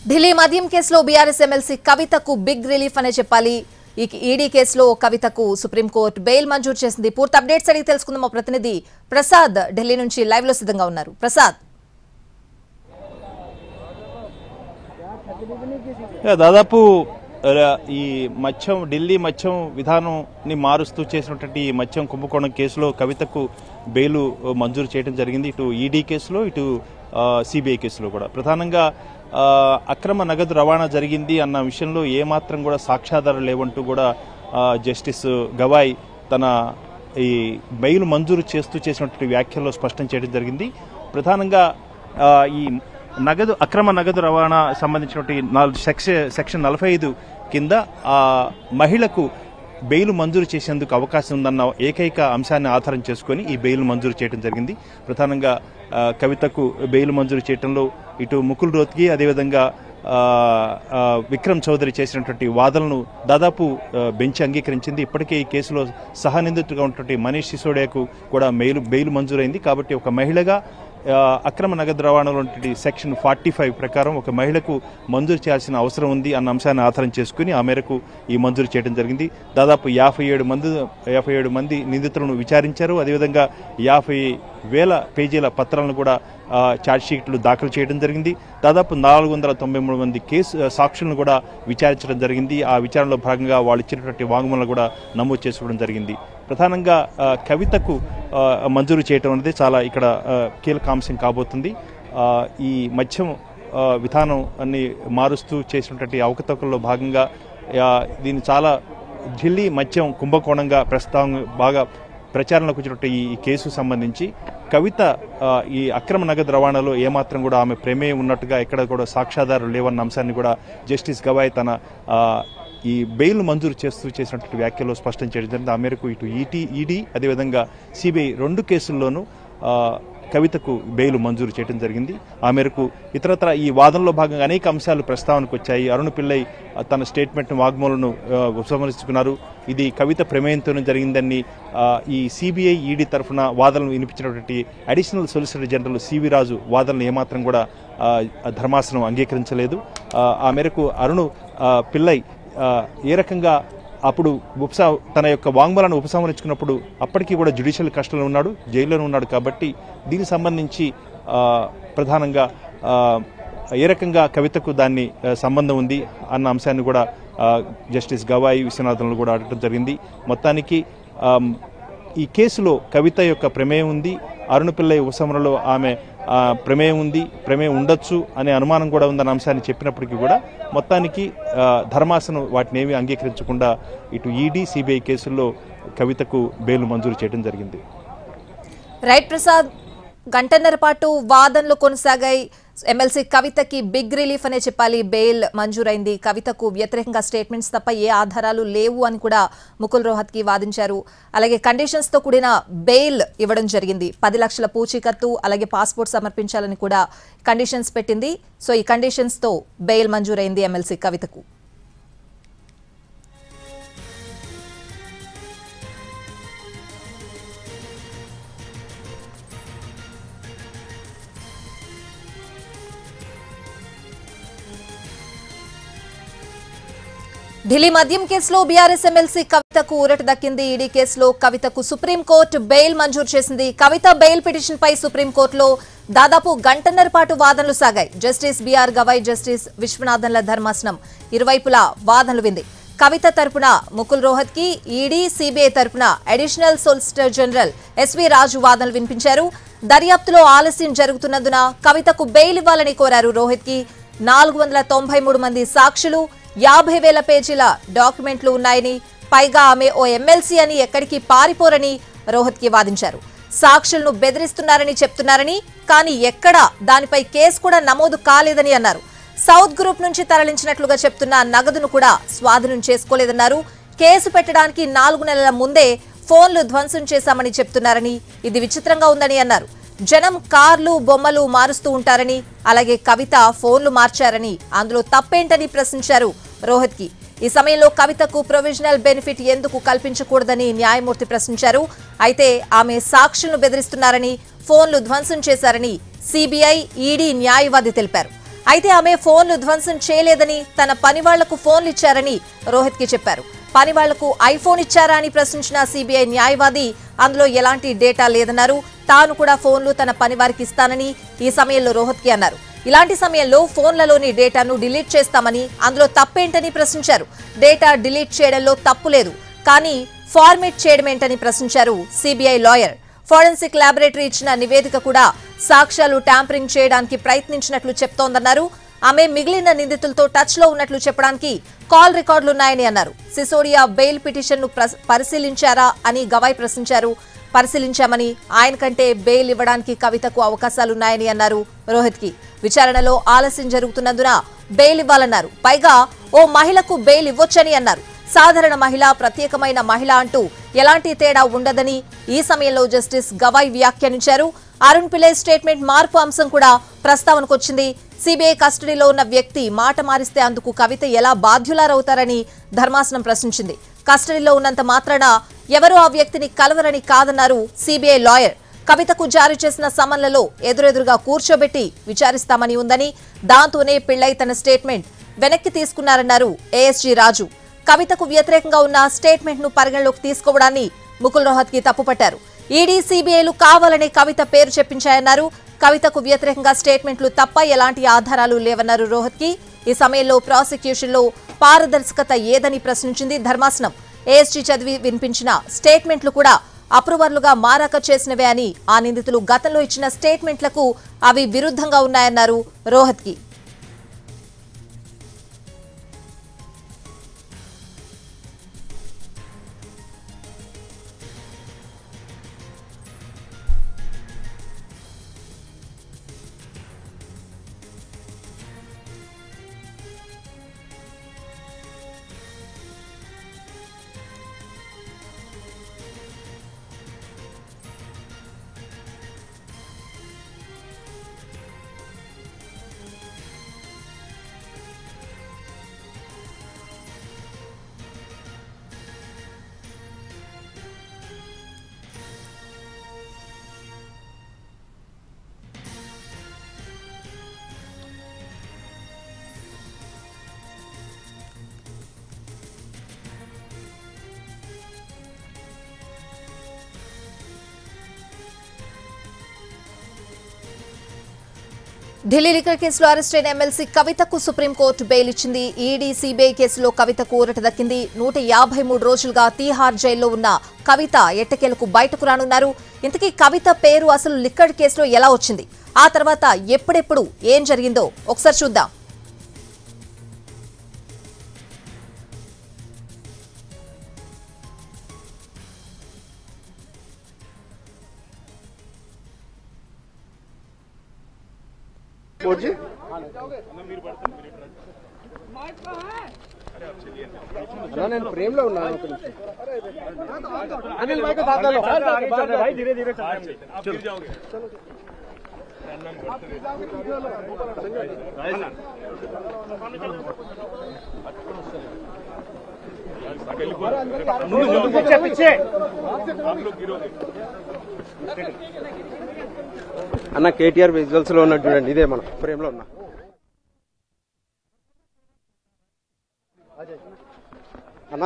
ఢిల్లీ మద్యం కేసులో BRS MLC కవితకు బిగ్ రిలీఫ్ అనే చెప్పాలి. ఈ ఈడీ కేసులో కవితకు సుప్రీంకోర్టు బెయిల్ మంజూరు చేసింది. పూర్తి అప్డేట్స్ అడిగి తెలుసుకుందాం. మా ప్రతినిధి ప్రసాద్ ఢిల్లీ నుంచి లైవ్ లో సిద్ధంగా ఉన్నారు. ప్రసాద్, దాదాపు ఈ మద్యం ఢిల్లీ మద్యం విధానాన్ని మారుస్తూ చేసినటువంటి ఈ మద్యం కుంభకోణం కేసులో కవితకు బెయిల్ మంజూరు చేయడం జరిగింది. ఇటు ఈడీ కేసులో, ఇటు సిబిఐ కేసులో కూడా. ప్రధానంగా అక్రమ నగదు రవాణా జరిగింది అన్న విషయంలో ఏమాత్రం కూడా సాక్ష్యాధారాలు లేవంటూ కూడా జస్టిస్ గవాయ్ తన ఈ బెయిల్ మంజూరు చేస్తూ చేసినటువంటి వ్యాఖ్యల్లో స్పష్టం చేయడం జరిగింది. ప్రధానంగా ఈ అక్రమ నగదు రవాణా సంబంధించినటువంటి సెక్షన్ 45 కింద మహిళకు బెయిల్ మంజూరు చేసేందుకు అవకాశం ఉందన్న ఏకైక అంశాన్ని ఆధారం చేసుకుని ఈ బెయిల్ మంజూరు చేయడం జరిగింది. ప్రధానంగా కవితకు బెయిల్ మంజూరు చేయడంలో ఇటు ముకుల్ రోత్గి, అదేవిధంగా విక్రమ్ చౌదరి చేసినటువంటి వాదనలను దాదాపు బెంచ్ అంగీకరించింది. ఇప్పటికే ఈ కేసులో సహనిందితుడిగా ఉన్నటువంటి మనీష్ సిసోడియాకు కూడా బెయిల్ మంజూరైంది. కాబట్టి ఒక మహిళగా అక్రమ నగదు రవాణాలో సెక్షన్ 45 ప్రకారం ఒక మహిళకు మంజూరు చేయాల్సిన అవసరం ఉంది అన్న అంశాన్ని ఆధారం చేసుకుని ఆ మేరకు ఈ మంజూరు చేయడం జరిగింది. దాదాపు 57 మంది నిందితులను విచారించారు. అదేవిధంగా 50,000 పేజీల పత్రాలను కూడా ఛార్జ్షీట్లు దాఖలు చేయడం జరిగింది. దాదాపు 493 మంది సాక్షులను కూడా విచారించడం జరిగింది. ఆ విచారణలో భాగంగా వాళ్ళు ఇచ్చినటువంటి వాంగ్మూలను కూడా నమోదు చేసుకోవడం జరిగింది. ప్రధానంగా కవితకు మంజూరు చేయడం అనేది చాలా ఇక్కడ కీలక అంశం కాబోతుంది. ఈ మద్యం విధానం అన్ని మారుస్తూ చేసినటువంటి అవకతవకల్లో భాగంగా దీన్ని చాలా ఢిల్లీ మద్యం కుంభకోణంగా బాగా ప్రచారంలోకి వచ్చినట్టు ఈ కేసు సంబంధించి కవిత ఈ అక్రమ నగదు రవాణాలో ఏమాత్రం కూడా ఆమె ప్రమేయం ఉన్నట్టుగా ఎక్కడ కూడా సాక్ష్యాధారాలు లేవన్న అంశాన్ని కూడా జస్టిస్ గవాయ్ తన ఈ బెయిల్ మంజూరు చేసినటువంటి వ్యాఖ్యలో స్పష్టం చేయడం జరిగింది. ఆ మేరకు ఇటు ఈడీ అదేవిధంగా సిబిఐ 2 కేసుల్లోనూ కవితకు బెయిల్ మంజూరు చేయడం జరిగింది. ఆ మేరకు ఇతరత్ర ఈ వాదనలో భాగంగా అనేక అంశాలు ప్రస్తావనకు వచ్చాయి. అరుణ్ పిల్లై తన స్టేట్మెంట్ వాగ్మూలను ఉపసంహరించుకున్నారు. ఇది కవిత ప్రమేయంతోనే జరిగిందని ఈ సిబిఐ ఈడీ తరఫున వాదనలు వినిపించినటువంటి అడిషనల్ సొలిసిటర్ జనరల్ సివి రాజు వాదనలు ఏమాత్రం కూడా ధర్మాసనం అంగీకరించలేదు. ఆ మేరకు అరుణ్ పిల్లై ఏ రకంగా అప్పుడు తన యొక్క వాంగ్మూలాన్ని ఉపసంహరించుకున్నప్పుడు అప్పటికీ కూడా జ్యుడిషియల్ కస్టడీలో ఉన్నాడు, జైల్లోనే ఉన్నాడు. కాబట్టి దీనికి సంబంధించి ప్రధానంగా ఏ రకంగా కవితకు దాన్ని సంబంధం ఉంది అన్న అంశాన్ని కూడా జస్టిస్ గవాయ్ విశ్వనాథన్లు కూడా అడగడం జరిగింది. మొత్తానికి ఈ కేసులో కవిత యొక్క ప్రమేయం ఉంది, అరుణ్ పిల్లై ఉపసంహరణలో ఆమె ప్రమేయం ఉండొచ్చు అనే అనుమానం కూడా ఉందన్న అంశాన్ని చెప్పినప్పటికీ కూడా మొత్తానికి ధర్మాసనం వాటిని ఏమీ అంగీకరించకుండా ఇటు ఈడీ సిబిఐ కేసుల్లో కవితకు బెయిల్ మంజూరు చేయడం జరిగింది. రైట్ ప్రసాద్, గంటన్నర పాటు వాదనలు కొనసాగాయి. ఎమ్మెల్సీ కవితకి బిగ్ రిలీఫ్ అనే చెప్పాలి. బెయిల్ మంజూరైంది. కవితకు వ్యతిరేకంగా స్టేట్మెంట్స్ తప్ప ఏ ఆధారాలు లేవు అని కూడా ముకుల్ రోహత్గి వాదించారు. అలాగే కండిషన్స్ తో కూడిన బెయిల్ ఇవ్వడం జరిగింది. 10 లక్షల పూచీకత్తు అలాగే పాస్పోర్ట్ సమర్పించాలని కూడా కండిషన్స్ పెట్టింది. సో ఈ కండిషన్స్ తో బెయిల్ మంజూరైంది ఎమ్మెల్సీ కవితకు. ఢిల్లీ మద్యం కేసులో బీఆర్ఎస్ ఎమ్మెల్సీ కవితకు ఊరట దక్కింది. ఈడీ కేసులో కవితకు సుప్రీంకోర్టు బెయిల్ మంజూరు చేసింది. కవిత బెయిల్ పిటిషన్ పై సుప్రీంకోర్టులో దాదాపు గంటన్నర పాటు వాదనలు సాగాయి. జస్టిస్ బిఆర్ గవాయ్, జస్టిస్ విశ్వనాథన్ల ధర్మాసనం ఇరువైపులా వాదనలు వింది. కవిత తరపున ముకుల్ రోహత్గి, ఈడీ సిబిఐ తరపున అడిషనల్ సొలిసిటర్ జనరల్ ఎస్వి రాజు వాదనలు వినిపించారు. దర్యాప్తులో ఆలస్యం జరుగుతున్నందున కవితకు బెయిల్ ఇవ్వాలని కోరారు రోహత్గి. 493 మంది సాక్షులు, 50,000 పేజీల డాక్యుమెంట్లు ఉన్నాయని, పైగా ఆమె ఓ ఎమ్మెల్సీ అని ఎక్కడికి పారిపోరని రోహత్గి వాదించారు. సాక్షులను బెదిరిస్తున్నారని చెప్తున్నారని, కానీ ఎక్కడా దానిపై కేసు కూడా నమోదు కాలేదని అన్నారు. సౌత్ గ్రూప్ నుంచి తరలించినట్లుగా చెప్తున్న నగదును కూడా స్వాధీనం చేసుకోలేదన్నారు. కేసు పెట్టడానికి 4 నెలల ముందే ఫోన్లు ధ్వంసం చేశామని చెప్తున్నారని, ఇది విచిత్రంగా ఉందని అన్నారు. జనం కార్లు బొమ్మలు మారుస్తూ ఉంటారని, అలాగే కవిత ఫోన్లు మార్చారని, అందులో తప్పేంటని ప్రశ్నించారు రోహత్గి. ఈ సమయంలో కవితకు ప్రొవిజనల్ బెనిఫిట్ ఎందుకు కల్పించకూడదని న్యాయమూర్తి ప్రశ్నించారు. అయితే ఆమె సాక్షులను బెదిరిస్తున్నారని, ఫోన్లు ధ్వంసం చేశారని సిబిఐ, ఈడీ న్యాయవాది తెలిపారు. అయితే ఆమె ఫోన్లు ధ్వంసం చేయలేదని, తన పని వాళ్లకు ఫోన్లు ఇచ్చారని రోహిత్ కి చెప్పారు. పని వాళ్లకు ఐఫోన్ ఇచ్చారా అని ప్రశ్నించిన సిబిఐ న్యాయవాది అందులో ఎలాంటి డేటా లేదన్నారు. తాను కూడా ఫోన్లు తన పని వారికి ఇస్తానని ఈ సమయంలో రోహిత్ కి అన్నారు. ఇలాంటి సమయంలో ఫోన్లలోని డేటాను డిలీట్ చేస్తామని, అందులో తప్పేంటని ప్రశ్నించారు. డేటా డిలీట్ చేయడంలో తప్పు లేదు, కానీ ఫార్మేట్ చేయడమేంటని ప్రశ్నించారు సిబిఐ లాయర్. ఫోరెన్సిక్ ల్యాబొరేటరీ ఇచ్చిన నివేదిక కూడా సాక్ష్యాలు ట్యాంపరింగ్ చేయడానికి ప్రయత్నించినట్లు చెప్తోందన్నారు. ఆమె మిగిలిన నిందితులతో టచ్ లో ఉన్నట్లు చెప్పడానికి కాల్ రికార్డులున్నాయని అన్నారు. సిసోడియా బెయిల్ పిటిషన్ ను పరిశీలించారా అని గవాయ్ ప్రశ్నించారు. పరిశీలించామని, ఆయన కంటే బెయిల్ ఇవ్వడానికి కవితకు అవకాశాలున్నాయని అన్నారు రోహిత్ కి. విచారణలో ఆలస్యం జరుగుతున్నందున బెయిల్ ఇవ్వాలన్నారు. పైగా ఓ మహిళకు బెయిల్ ఇవ్వొచ్చని అన్నారు. సాధారణ మహిళ, ప్రత్యేకమైన మహిళ అంటూ ఎలాంటి తేడా ఉండదని ఈ సమయంలో జస్టిస్ గవాయ్ వ్యాఖ్యానించారు. అరుణ్ పిల్లై స్టేట్మెంట్ మార్పు అంశం కూడా ప్రస్తావనకొచ్చింది. సిబిఐ కస్టడీలో ఉన్న వ్యక్తి మాట మారిస్తే అందుకు కవిత ఎలా బాధ్యులారవుతారని ధర్మాసనం ప్రశ్నించింది. కస్టడీలో ఉన్నంత మాత్రాన ఎవరూ ఆ వ్యక్తిని కలవరని కాదన్నారు సిబిఐ లాయర్. కవితకు జారీ చేసిన సమన్లలో ఎదురెదురుగా కూర్చోబెట్టి విచారిస్తామని ఉందని, దాంతోనే పిల్లై తన స్టేట్మెంట్ వెనక్కి తీసుకున్నారన్నారు ఏఎస్జీ రాజు. కవితకు వ్యతిరేకంగా ఉన్న స్టేట్మెంట్ ను పరిగణలోకి తీసుకోవడాన్ని ముకుల్ రోహత్ కి తప్పుపట్టారు. ఈడీ, సిబిఐలు కావాలనే కవిత పేరు చెప్పించాయన్నారు. కవితకు వ్యతిరేకంగా స్టేట్మెంట్లు తప్ప ఎలాంటి ఆధారాలు లేవన్నారు రోహత్ కి. ఈ సమయంలో ప్రాసిక్యూషన్ లో పారదర్శకత ఏదని ప్రశ్నించింది ధర్మాసనం. ఏఎస్జీ చదివి వినిపించిన స్టేట్మెంట్లు కూడా అప్రూవర్లుగా మారాక చేసినవే అని, ఆ నిందితులు గతంలో ఇచ్చిన స్టేట్మెంట్లకు అవి విరుద్ధంగా ఉన్నాయన్నారు రోహత్ కి. ఢిల్లీ లిక్కర్ కేసులో అరెస్ట్ అయిన ఎమ్మెల్సీ కవితకు సుప్రీంకోర్టు బెయిల్ ఇచ్చింది. ఈడీ, సిబిఐ కేసులో కవితకు ఊరట దక్కింది. 153 రోజులుగా తీహార్ జైల్లో ఉన్న కవిత ఎట్టకేలకు బయటకు రానున్నారు. ఇంతకీ కవిత పేరు అసలు లిక్కర్ కేసులో ఎలా వచ్చింది, ఆ తర్వాత ఎప్పుడెప్పుడు ఏం జరిగిందో ఒకసారి చూద్దాం. నేను ప్రేమ్ లో ఉన్నాను. अनिल भाई को साथ लो भाई, धीरे धीरे पीछे అన్న కేటీఆర్ విజువల్స్ లో ఉన్నట్టు చూడండి. ఇదే మనం ఫ్రేమ్ లో ఉన్నా అన్న.